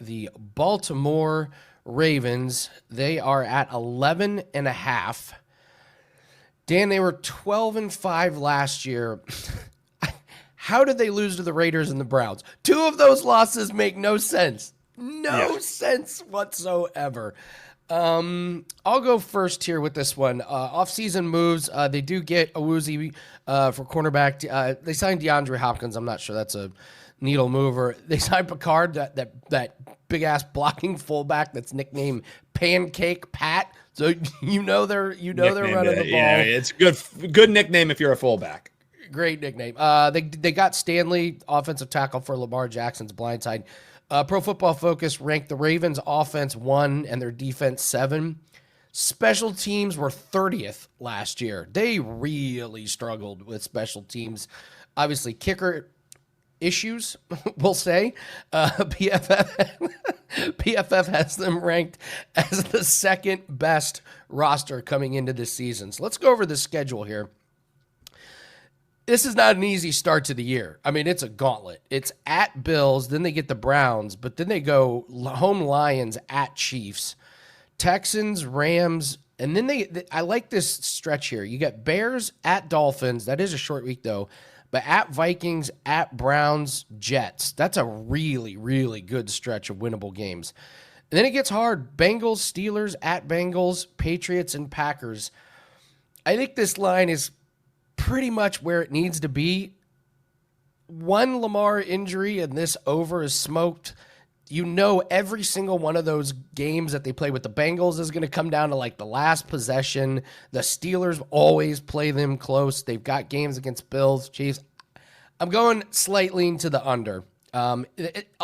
the Baltimore Ravens. They are at 11.5. Dan, they were 12-5 last year. How did they lose to the Raiders and the Browns? Two of those losses make no sense. No sense whatsoever. I'll go first here with this one. Off-season moves. They do get Awuzie for cornerback. They signed DeAndre Hopkins. I'm not sure that's a needle mover. They signed Picard, that big-ass blocking fullback that's nicknamed Pancake Pat. So you know they're running the ball. Yeah, it's a good nickname if you're a fullback. Great nickname. They got Stanley, offensive tackle for Lamar Jackson's blindside. Pro Football Focus ranked the Ravens offense 1 and their defense 7. Special teams were 30th last year. They really struggled with special teams. Obviously, kicker issues, we'll say. PFF has them ranked as the second best roster coming into this season. So let's go over the schedule here. This is not an easy start to the year. I mean, it's a gauntlet. It's at Bills, then they get the Browns, but then they go home Lions, at Chiefs, Texans, Rams, and then I like this stretch here. You get Bears, at Dolphins. That is a short week, though. But at Vikings, at Browns, Jets. That's a really, really good stretch of winnable games. And then it gets hard. Bengals, Steelers, at Bengals, Patriots, and Packers. I think this line is pretty much where it needs to be. One Lamar injury and this over is smoked. You know every single one of those games that they play with the Bengals is going to come down to like the last possession. The Steelers always play them close. They've got games against Bills, Chiefs. I'm going slightly into the under. A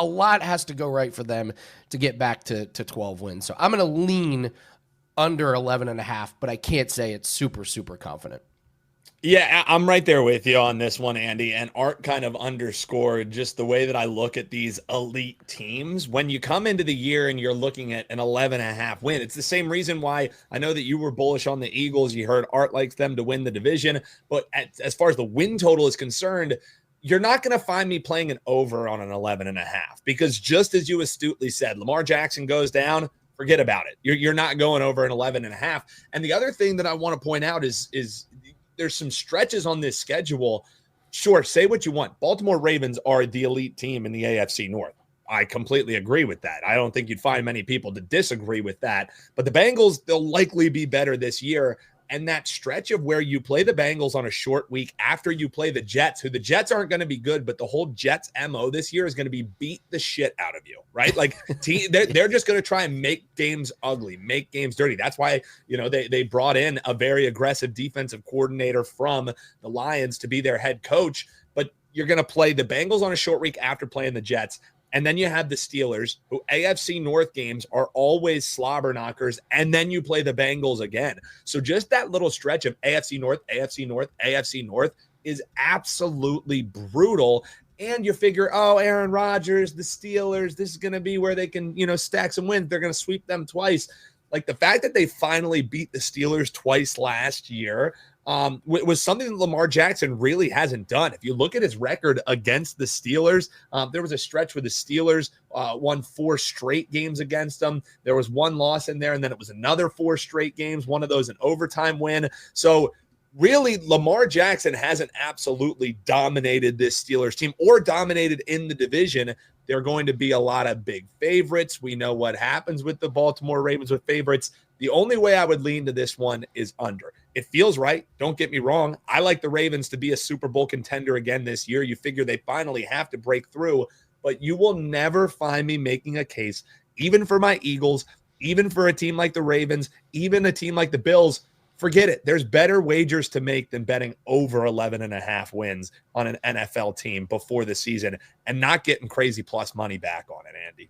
lot has to go right for them to get back to 12 wins. So I'm going to lean under 11.5, but I can't say it's super, super confident. Yeah, I'm right there with you on this one, Andy. And Art kind of underscored just the way that I look at these elite teams. When you come into the year and you're looking at an 11.5 win, it's the same reason why I know that you were bullish on the Eagles. You heard Art likes them to win the division. But as far as the win total is concerned, you're not going to find me playing an over on an 11.5 because just as you astutely said, Lamar Jackson goes down, forget about it. You're not going over an 11.5. And the other thing that I want to point out is there's some stretches on this schedule. Sure, say what you want. Baltimore Ravens are the elite team in the AFC North. I completely agree with that. I don't think you'd find many people to disagree with that. But the Bengals, they'll likely be better this year. And that stretch of where you play the Bengals on a short week after you play the Jets, who the Jets aren't going to be good, but the whole Jets MO this year is going to be beat the shit out of you, right? Like they're just going to try and make games ugly, make games dirty. That's why, they brought in a very aggressive defensive coordinator from the Lions to be their head coach. But you're going to play the Bengals on a short week after playing the Jets. And then you have the Steelers, who AFC North games are always slobber knockers. And then you play the Bengals again. So just that little stretch of AFC North, AFC North, AFC North is absolutely brutal. And you figure, Aaron Rodgers, the Steelers, this is going to be where they can, stack some wins. They're going to sweep them twice. Like the fact that they finally beat the Steelers twice last year was something that Lamar Jackson really hasn't done. If you look at his record against the Steelers, there was a stretch where the Steelers won 4 straight games against them. There was one loss in there, and then it was another 4 straight games, one of those an overtime win. So really, Lamar Jackson hasn't absolutely dominated this Steelers team or dominated in the division. There are going to be a lot of big favorites. We know what happens with the Baltimore Ravens with favorites. The only way I would lean to this one is under. It feels right. Don't get me wrong. I like the Ravens to be a Super Bowl contender again this year. You figure they finally have to break through, but you will never find me making a case, even for my Eagles, even for a team like the Ravens, even a team like the Bills. Forget it. There's better wagers to make than betting over 11.5 wins on an NFL team before the season and not getting crazy plus money back on it, Andy.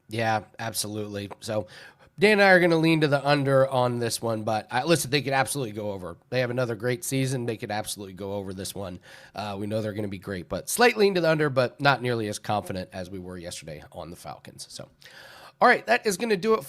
Yeah, absolutely. So Dan and I are going to lean to the under on this one, but listen, they could absolutely go over. They have another great season. They could absolutely go over this one. We know they're going to be great, but slight lean to the under, but not nearly as confident as we were yesterday on the Falcons. So, all right, that is going to do it for